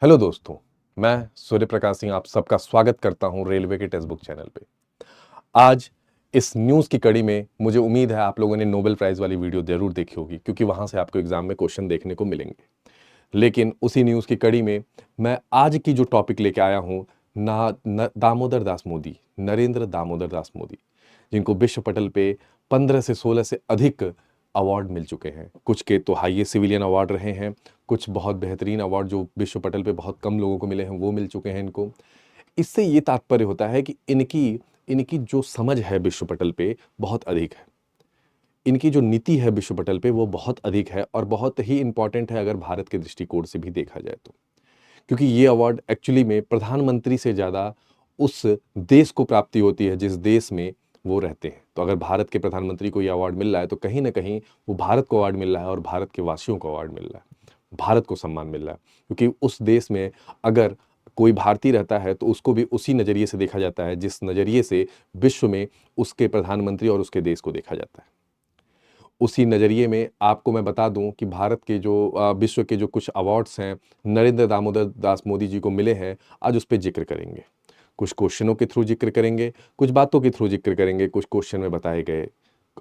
Hello दोस्तों, मैं सूर्य प्रकाश सिंह आप सबका स्वागत करता हूं रेलवे के टेक्स्ट बुक चैनल पे। आज इस न्यूज़ की कड़ी में मुझे उम्मीद है आप लोगों ने नोबेल प्राइज़ वाली वीडियो ज़रूर देखी होगी क्योंकि वहां से आपको एग्जाम में क्वेश्चन देखने को मिलेंगे। लेकिन उसी न्यूज़ की कड़ी में मैं आज की जो टॉपिक लेके आया हूं दामोदर दास मोदी, नरेंद्र दामोदर दास मोदी, जिनको विश्व पटल पे 15 से 16 से अधिक अवार्ड मिल चुके हैं। कुछ के तो हाईएस्ट सिविलियन अवार्ड रहे हैं, कुछ बहुत बेहतरीन अवार्ड जो विश्व पटल पे बहुत कम लोगों को मिले हैं वो मिल चुके हैं इनको। इससे ये तात्पर्य होता है कि इनकी इनकी जो समझ है विश्व पटल पे बहुत अधिक है। इनकी जो नीति है विश्व पटल पे वो बहुत अधिक है और बहुत ही इंपॉर्टेंट है अगर भारत के दृष्टिकोण से भी देखा जाए तो। क्योंकि ये अवार्ड एक्चुअली में प्रधानमंत्री से ज़्यादा उस देश को प्राप्ति होती है जिस देश में वो रहते हैं। तो अगर भारत के प्रधानमंत्री को ये अवार्ड मिल रहा है तो कहीं न कहीं वो भारत को अवार्ड मिल रहा है और भारत के वासियों को अवार्ड मिल रहा है। भारत को सम्मान मिल रहा है क्योंकि उस देश में अगर कोई भारतीय रहता है तो उसको भी उसी नज़रिए से देखा जाता है जिस नज़रिए से विश्व में उसके प्रधानमंत्री और उसके देश को देखा जाता है। उसी नज़रिए में आपको मैं बता दूं कि भारत के जो विश्व के जो कुछ अवार्ड्स हैं नरेंद्र दामोदर दास मोदी जी को मिले हैं, आज उस पे ज़िक्र करेंगे। कुछ क्वेश्चनों के थ्रू ज़िक्र करेंगे, कुछ बातों के थ्रू ज़िक्र करेंगे, कुछ क्वेश्चन में बताए गए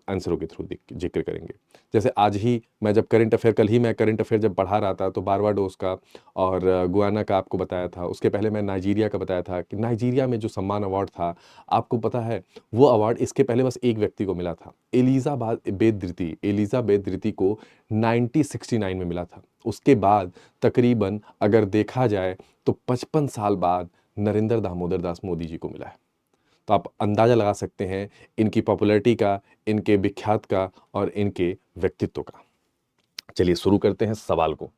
आंसरों के थ्रू ज़िक्र करेंगे। जैसे आज ही मैं जब कल ही मैं करंट अफ़ेयर जब पढ़ा रहा था तो बारबाडोस का और गुयाना का आपको बताया था। उसके पहले मैं नाइजीरिया का बताया था कि नाइजीरिया में जो सम्मान अवार्ड था, आपको पता है वो अवार्ड इसके पहले बस एक व्यक्ति को मिला था। एलिज़ाबेथ धृति को 1969 में मिला था। उसके बाद तकरीबन अगर देखा जाए तो 55 साल बाद नरेंद्र दामोदर दास मोदी जी को मिला है। तो आप अंदाज़ा लगा सकते हैं इनकी पॉपुलैरिटी का, इनके विख्यात का और इनके व्यक्तित्व का। चलिए शुरू करते हैं सवाल को।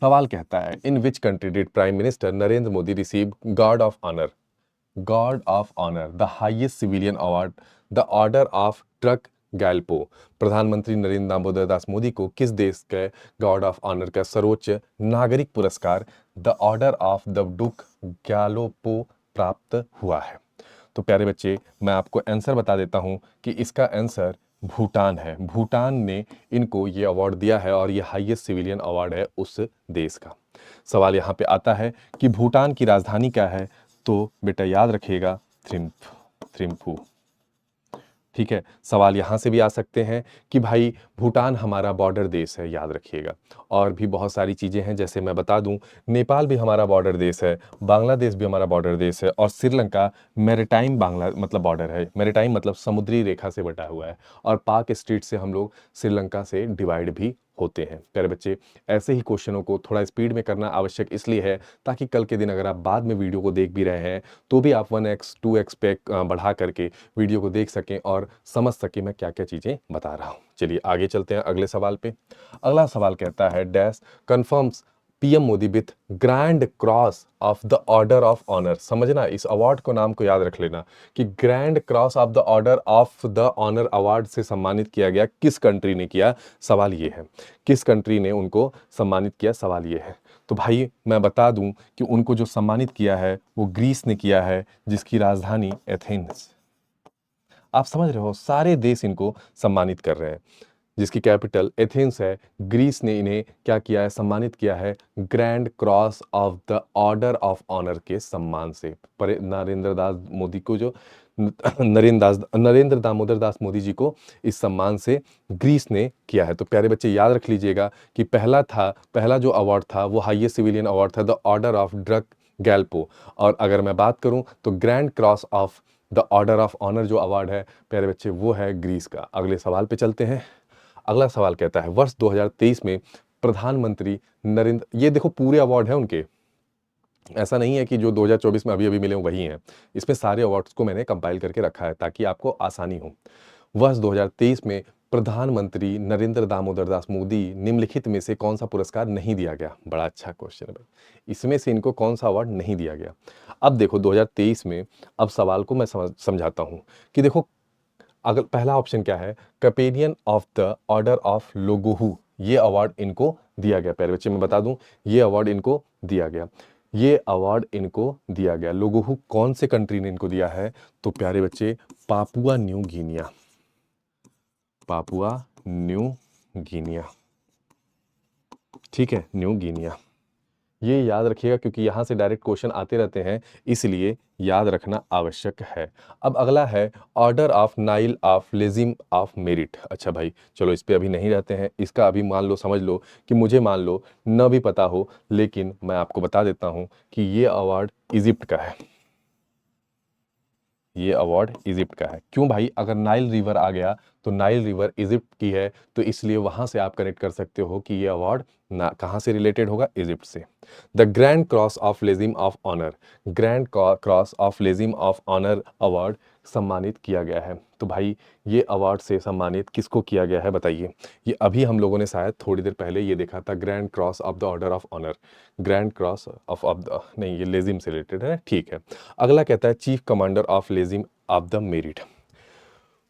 सवाल कहता है in which country did prime minister Narendra Modi receive guard of honour the highest civilian award the order of Druk Gyalpo. प्रधानमंत्री नरेंद्र दामोदर दास मोदी को किस देश के गार्ड ऑफ ऑनर का सर्वोच्च नागरिक पुरस्कार द ऑर्डर ऑफ द डुक गैलोपो प्राप्त हुआ है? तो प्यारे बच्चे मैं आपको आंसर बता देता हूं कि इसका आंसर भूटान है। भूटान ने इनको ये अवार्ड दिया है और ये हाईएस्ट सिविलियन अवार्ड है उस देश का। सवाल यहाँ पे आता है कि भूटान की राजधानी क्या है? तो बेटा याद रखिएगा थिम्पू। ठीक है, सवाल यहाँ से भी आ सकते हैं कि भाई भूटान हमारा बॉर्डर देश है, याद रखिएगा। और भी बहुत सारी चीज़ें हैं जैसे मैं बता दूं नेपाल भी हमारा बॉर्डर देश है, बांग्लादेश भी हमारा बॉर्डर देश है और श्रीलंका मैरीटाइम बांग्ला मतलब बॉर्डर है। मैरीटाइम मतलब समुद्री रेखा से बटा हुआ है और पाक स्ट्रीट से हम लोग श्रीलंका से डिवाइड भी होते हैं। प्यारे बच्चे ऐसे ही क्वेश्चनों को थोड़ा स्पीड में करना आवश्यक इसलिए है ताकि कल के दिन अगर आप बाद में वीडियो को देख भी रहे हैं तो भी आप 1x 2x पे बढ़ा करके वीडियो को देख सकें और समझ सकें मैं क्या क्या चीज़ें बता रहा हूँ। चलिए आगे चलते हैं अगले सवाल पे। अगला सवाल कहता है dash confirms PM Modi with grand cross of the order of honour. समझना इस अवार्ड को नाम को याद रख लेना कि grand cross of the order of the honour award से सम्मानित किया गया किस कंट्री ने किया? सवाल ये है किस कंट्री ने उनको सम्मानित किया, सवाल ये है। तो भाई मैं बता दूं कि उनको जो सम्मानित किया है वो ग्रीस ने किया है जिसकी राजधानी एथेंस। आप समझ रहे हो सारे देश इनको सम्मानित कर रहे हैं जिसकी कैपिटल एथेंस है। ग्रीस ने इन्हें क्या किया है? सम्मानित किया है grand cross of the order of honour के सम्मान से। पर नरेंद्र दास मोदी को जो नरेंद्र दामोदर दास मोदी जी को इस सम्मान से ग्रीस ने किया है। तो प्यारे बच्चे याद रख लीजिएगा कि पहला जो अवार्ड था वो हाईएस्ट सिविलियन अवार्ड था the order of Druk Gyalpo. और अगर मैं बात करूं तो grand cross of the order of honour जो अवार्ड है प्यारे बच्चे वो है ग्रीस का। अगले सवाल पे चलते हैं। अगला सवाल कहता है वर्ष 2023 में प्रधानमंत्री नरेंद्र, ये देखो पूरे अवार्ड है उनके, ऐसा नहीं है कि जो 2024 में अभी अभी मिले वही हैं। इसमें सारे अवार्ड्स को मैंने कंपाइल करके रखा है ताकि आपको आसानी हो। वर्ष 2023 में प्रधानमंत्री नरेंद्र दामोदर दास मोदी निम्नलिखित में से कौन सा पुरस्कार नहीं दिया गया? बड़ा अच्छा क्वेश्चन है भाई, इसमें से इनको कौन सा अवार्ड नहीं दिया गया? अब देखो 2023 में, अब सवाल को मैं समझाता हूं कि देखो अगर पहला ऑप्शन क्या है, companion of the order of Logohu, ये अवार्ड इनको दिया गया। प्यारे बच्चे मैं बता दूं ये अवार्ड इनको दिया गया, ये अवार्ड इनको दिया गया। लोगोहू कौन से कंट्री ने इनको दिया है? तो प्यारे बच्चे Papua new Guinea, Papua new Guinea, ठीक है, न्यू गिनिया। ये याद रखिएगा क्योंकि यहाँ से डायरेक्ट क्वेश्चन आते रहते हैं, इसलिए याद रखना आवश्यक है। अब अगला है order of Nile of legion of merit. अच्छा भाई चलो इस पे अभी नहीं रहते हैं, इसका अभी मान लो समझ लो कि मुझे मान लो न भी पता हो, लेकिन मैं आपको बता देता हूँ कि ये अवार्ड इजिप्ट का है। ये अवार्ड इजिप्ट का है। क्यों भाई? अगर नाइल रिवर आ गया तो नाइल रिवर इजिप्ट की है, तो इसलिए वहां से आप कनेक्ट कर सकते हो कि ये अवार्ड ना कहां से रिलेटेड होगा, इजिप्ट से। The grand cross of legion of honour, grand cross of legion of honour award सम्मानित किया गया है। तो भाई ये अवार्ड से सम्मानित किसको किया गया है बताइए? ये अभी हम लोगों ने शायद थोड़ी देर पहले ये देखा था, grand cross of the order of honour, grand cross of the, नहीं ये लेजिम से रिलेटेड है, ठीक है। अगला कहता है chief commander of legion of the merit.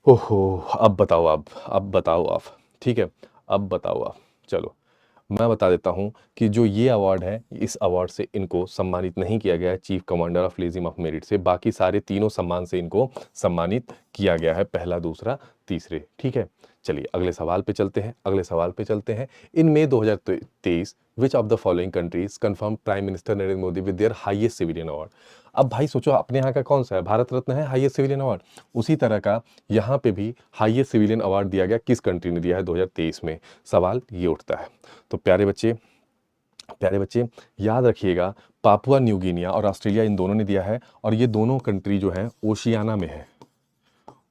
ओहो, अब बताओ, अब बताओ आप, ठीक है, अब बताओ आप। चलो मैं बता देता हूं कि जो ये अवार्ड है, इस अवार्ड से इनको सम्मानित नहीं किया गया है chief commander of legion of merit से, बाकी सारे तीनों सम्मान से इनको सम्मानित किया गया है, पहला दूसरा तीसरे, ठीक है। चलिए अगले सवाल पे चलते हैं, अगले सवाल पे चलते हैं। इन मई 2023 विच of the following countries confirm prime minister Narendra Modi with their highest civilian award. अब भाई सोचो अपने यहाँ का कौन सा है, भारत रत्न है हाईएस्ट सिविलियन अवार्ड, उसी तरह का यहाँ पे भी हाईएस्ट सिविलियन अवार्ड दिया गया, किस कंट्री ने दिया है 2023 में, सवाल ये उठता है। तो प्यारे बच्चे याद रखिएगा, पापुआ न्यू गिनिया और ऑस्ट्रेलिया इन दोनों ने दिया है, और ये दोनों कंट्री जो है ओशियाना में है,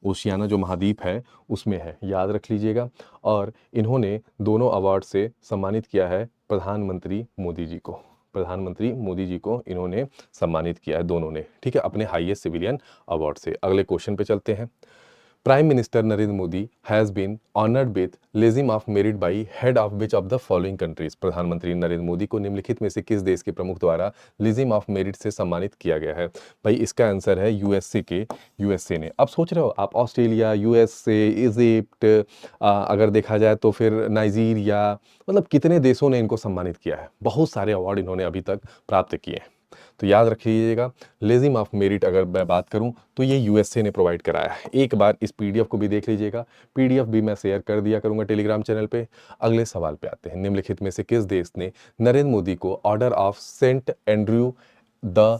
ओशियाना जो महाद्वीप है उसमें है, याद रख लीजिएगा। और इन्होंने दोनों अवार्ड से सम्मानित किया है प्रधानमंत्री मोदी जी को, प्रधानमंत्री मोदी जी को इन्होंने सम्मानित किया है दोनों ने, ठीक है, अपने हाईएस्ट सिविलियन अवार्ड से। अगले क्वेश्चन पे चलते हैं। Prime minister Narendra Modi has been honoured with legion of merit by head of which of the following countries. प्रधानमंत्री नरेंद्र मोदी को निम्नलिखित में से किस देश के प्रमुख द्वारा लेजिम ऑफ मेरिट से सम्मानित किया गया है? भाई इसका आंसर है यूएसए ने। अब सोच रहे हो आप ऑस्ट्रेलिया, यूएसए, इजिप्ट, अगर देखा जाए तो फिर नाइजीरिया, मतलब कितने देशों ने इनको सम्मानित किया है, बहुत सारे अवार्ड इन्होंने अभी तक प्राप्त किए हैं। तो याद रख लीजिएगा, लेजिम ऑफ मेरिट अगर मैं बात करूं तो ये यूएसए ने प्रोवाइड कराया है। एक बार इस पीडीएफ को भी देख लीजिएगा, पीडीएफ भी मैं शेयर कर दिया करूंगा टेलीग्राम चैनल पे। अगले सवाल पे आते हैं। निम्नलिखित में से किस देश ने नरेंद्र मोदी को order of saint Andrew the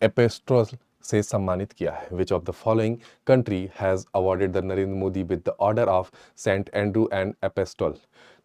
apostle से सम्मानित किया है? Which of the following country has awarded the Narendra Modi with the order of Saint Andrew and apostle?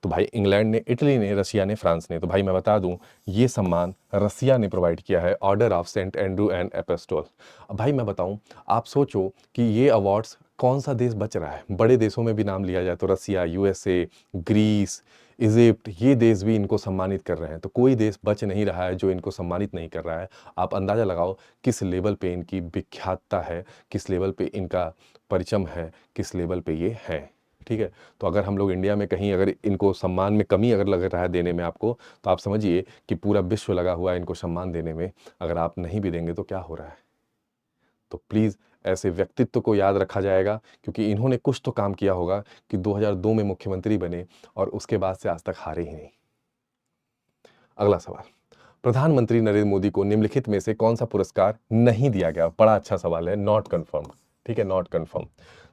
तो भाई इंग्लैंड ने, इटली ने, रशिया ने, फ्रांस ने। तो भाई मैं बता दूं ये सम्मान रसिया ने प्रोवाइड किया है, order of Saint Andrew and apostle. अब भाई मैं बताऊं, आप सोचो कि ये अवार्ड्स कौन सा देश बच रहा है, बड़े देशों में भी नाम लिया जाए तो रसिया, यूएसए, ग्रीस, इजिप्ट, ये देश भी इनको सम्मानित कर रहे हैं, तो कोई देश बच नहीं रहा है जो इनको सम्मानित नहीं कर रहा है। आप अंदाज़ा लगाओ किस लेवल पे इनकी विख्यातता है, किस लेवल पे इनका परिचम है, किस लेवल पे ये है, ठीक है। तो अगर हम लोग इंडिया में कहीं अगर इनको सम्मान में कमी अगर लग रहा है देने में आपको, तो आप समझिए कि पूरा विश्व लगा हुआ है इनको सम्मान देने में, अगर आप नहीं भी देंगे तो क्या हो रहा है। तो प्लीज़ ऐसे व्यक्तित्व को याद रखा जाएगा, क्योंकि इन्होंने कुछ तो काम किया होगा कि 2002 में मुख्यमंत्री बने और उसके बाद से आज तक हारे ही नहीं। अगला सवाल, प्रधानमंत्री नरेंद्र मोदी को निम्नलिखित में से कौन सा पुरस्कार नहीं दिया गया? बड़ा अच्छा सवाल है, नॉट कन्फर्म, ठीक है, नॉट कन्फर्म।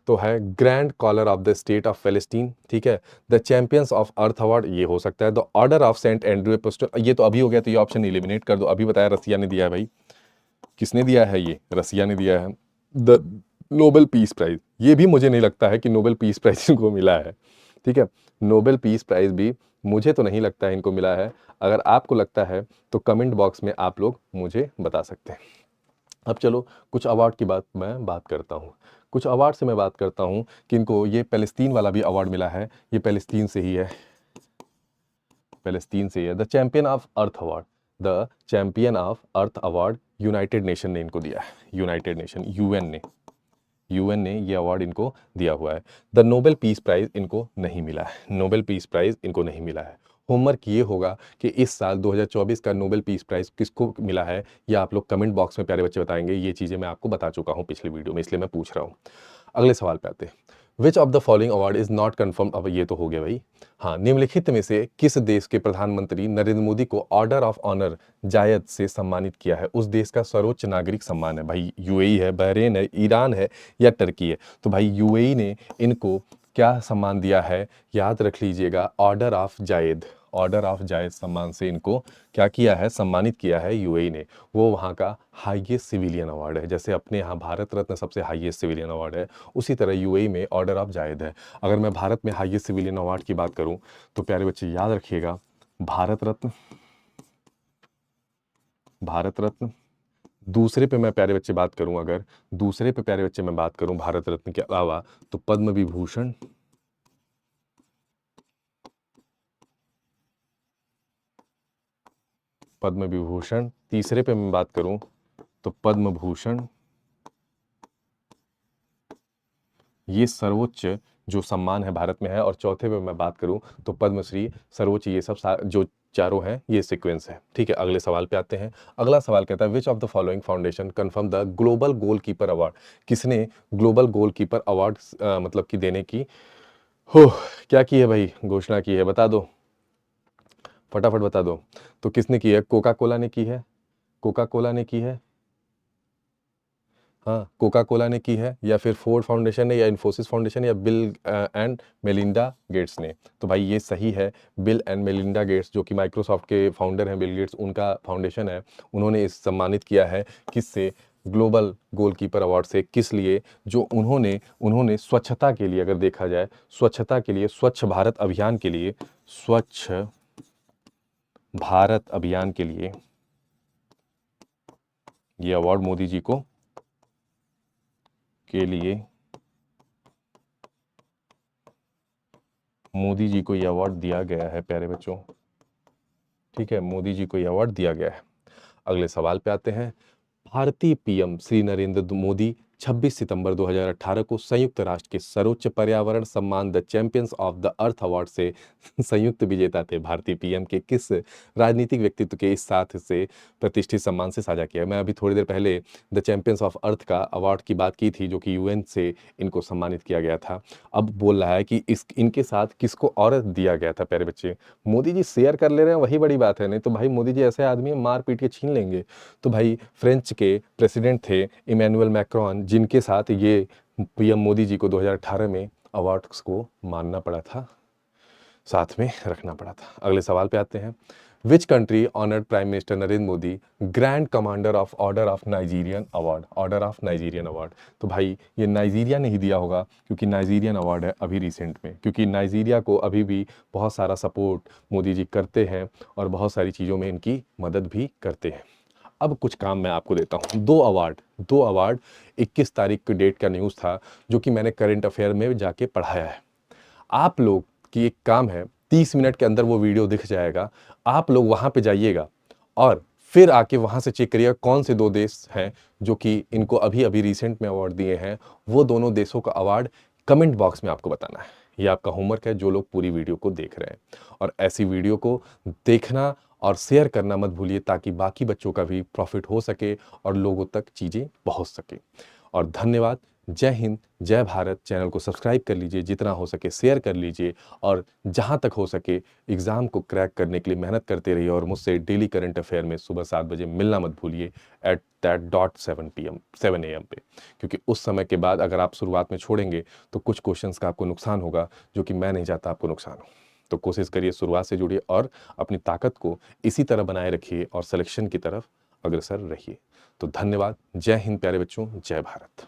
तो है grand collar of the state of Palestine, ठीक है, the champions of earth award, ये हो सकता है, the order of Saint Andrew Apostle, ये तो अभी हो गया, तो ये ऑप्शन एलिमिनेट कर दो, अभी बताया रसिया ने दिया है भाई, किसने दिया है? ये रसिया ने दिया है। द नोबेल पीस प्राइज, ये भी मुझे नहीं लगता है कि नोबेल पीस प्राइज इनको मिला है, ठीक है, नोबेल पीस प्राइज भी मुझे तो नहीं लगता है इनको मिला है। अगर आपको लगता है तो कमेंट बॉक्स में आप लोग मुझे बता सकते हैं। अब चलो कुछ अवार्ड की बात करता हूँ, कुछ अवार्ड से मैं बात करता हूँ कि इनको ये पैलेस्तीन वाला भी अवार्ड मिला है, ये पैलेस्तीन से ही है, पैलेस्तीन से ही है। The champion of earth award, the champion of earth award United nation ने इनको दिया है, यूनाइटेड नेशन, यूएन ने ये अवार्ड इनको दिया हुआ है। द नोबेल पीस प्राइज इनको नहीं मिला है, नोबेल पीस प्राइज इनको नहीं मिला है। होमवर्क ये होगा कि इस साल 2024 का नोबेल पीस प्राइज किसको मिला है, या आप लोग कमेंट बॉक्स में प्यारे बच्चे बताएंगे। ये चीज़ें मैं आपको बता चुका हूँ पिछले वीडियो में, इसलिए मैं पूछ रहा हूँ। अगले सवाल पे आते हैं। विच of the following award is not confirm, अब ये तो हो गया भाई। हाँ, निम्नलिखित में से किस देश के प्रधानमंत्री नरेंद्र मोदी को ऑर्डर ऑफ ऑनर जायद से सम्मानित किया है? उस देश का सर्वोच्च नागरिक सम्मान है भाई, यूएई है, बहरीन है, ईरान है या टर्की है? तो भाई यूएई ने इनको क्या सम्मान दिया है? याद रख लीजिएगा, order of Zayed, order of Zayed सम्मान से इनको क्या किया है, सम्मानित किया है यूएई ने। वो वहाँ का हाईएस्ट सिविलियन अवार्ड है। जैसे अपने यहाँ भारत रत्न सबसे हाईएस्ट सिविलियन अवार्ड है, उसी तरह यूएई में ऑर्डर ऑफ जायद है। अगर मैं भारत में हाईएस्ट सिविलियन अवार्ड की बात करूँ तो प्यारे बच्चे याद रखिएगा, भारत रत्न, भारत रत्न। दूसरे पे मैं प्यारे बच्चे बात करूं, अगर दूसरे पे प्यारे बच्चे मैं बात करूं भारत रत्न के अलावा, तो पद्म विभूषण, पद्म विभूषण। तीसरे पे मैं बात करूं तो पद्म भूषण। ये सर्वोच्च जो सम्मान है भारत में है। और चौथे पे मैं बात करूं तो पद्मश्री, सर्वोच्च। ये सब जो चारों हैं ये सीक्वेंस है। ठीक है, अगले सवाल पे आते हैं। अगला सवाल कहता है which of the following foundation confirm the global goalkeeper award. किसने ग्लोबल गोलकीपर अवार्ड मतलब कि देने की हो क्या की है भाई, घोषणा की है, बता दो, फटाफट बता दो। तो किसने की है? कोका कोला ने की है, कोका कोला ने की है, हाँ कोका कोला ने की है, या फिर फोर्ड फाउंडेशन ने, या इन्फोसिस फाउंडेशन, या बिल एंड मेलिंडा गेट्स ने। तो भाई ये सही है, बिल एंड मेलिंडा गेट्स, जो कि माइक्रोसॉफ्ट के फाउंडर हैं बिल गेट्स, उनका फाउंडेशन है। उन्होंने इस सम्मानित किया है किससे? ग्लोबल गोलकीपर अवार्ड से। किस लिए? जो उन्होंने उन्होंने स्वच्छता के लिए, अगर देखा जाए स्वच्छता के लिए, स्वच्छ भारत अभियान के लिए, स्वच्छ भारत अभियान के लिए ये अवार्ड मोदी जी को के लिए मोदी जी को ये अवार्ड दिया गया है प्यारे बच्चों। ठीक है, मोदी जी को ये अवार्ड दिया गया है। अगले सवाल पे आते हैं। भारतीय पीएम श्री नरेंद्र मोदी 26 सितंबर 2018 को संयुक्त राष्ट्र के सर्वोच्च पर्यावरण सम्मान the champions of the earth award से संयुक्त विजेता थे। भारतीय पीएम के किस राजनीतिक व्यक्तित्व के इस साथ से प्रतिष्ठित सम्मान से साझा किया? मैं अभी थोड़ी देर पहले द चैंपियंस ऑफ अर्थ का अवार्ड की बात की थी, जो कि यूएन से इनको सम्मानित किया गया था। अब बोल रहा है कि इस इनके साथ किसको और दिया गया था प्यारे बच्चे। मोदी जी शेयर कर ले रहे हैं, वही बड़ी बात है, नहीं तो भाई मोदी जी ऐसे आदमी मार पीट के छीन लेंगे। तो भाई फ्रेंच के प्रेसिडेंट थे इमैनुअल मैक्रोन, जिनके साथ ये पीएम मोदी जी को 2018 में अवार्ड्स को मानना पड़ा था, साथ में रखना पड़ा था। अगले सवाल पे आते हैं। Which country honoured prime minister Narendra Modi grand commander of order of Nigerian award, order of Nigerian award. तो भाई ये नाइजीरिया ने ही दिया होगा, क्योंकि नाइजीरियन अवार्ड है अभी रिसेंट में, क्योंकि नाइजीरिया को अभी भी बहुत सारा सपोर्ट मोदी जी करते हैं और बहुत सारी चीज़ों में इनकी मदद भी करते हैं। अब कुछ काम मैं आपको देता हूँ। दो अवार्ड 21 तारीख की डेट का न्यूज़ था, जो कि मैंने करंट अफेयर में जाके पढ़ाया है। आप लोग की एक काम है, 30 मिनट के अंदर वो वीडियो दिख जाएगा, आप लोग वहाँ पे जाइएगा और फिर आके वहाँ से चेक करिएगा कौन से दो देश हैं जो कि इनको अभी अभी रिसेंट में अवार्ड दिए हैं। वो दोनों देशों का अवार्ड कमेंट बॉक्स में आपको बताना है। ये आपका होमवर्क है, जो लोग पूरी वीडियो को देख रहे हैं। और ऐसी वीडियो को देखना और शेयर करना मत भूलिए, ताकि बाकी बच्चों का भी प्रॉफिट हो सके और लोगों तक चीज़ें पहुँच सके। और धन्यवाद। जय हिंद, जय भारत। चैनल को सब्सक्राइब कर लीजिए, जितना हो सके शेयर कर लीजिए, और जहाँ तक हो सके एग्ज़ाम को क्रैक करने के लिए मेहनत करते रहिए। और मुझसे डेली करंट अफेयर में सुबह 7 बजे मिलना मत भूलिए एट दैट डॉट 7 AM पे, क्योंकि उस समय के बाद अगर आप शुरुआत में छोड़ेंगे तो कुछ क्वेश्चंस का आपको नुकसान होगा, जो कि मैं नहीं चाहता आपको नुकसान हो। तो कोशिश करिए शुरुआत से जुड़िए और अपनी ताकत को इसी तरह बनाए रखिए और सिलेक्शन की तरफ अग्रसर रहिए। तो धन्यवाद। जय हिंद प्यारे बच्चों, जय भारत।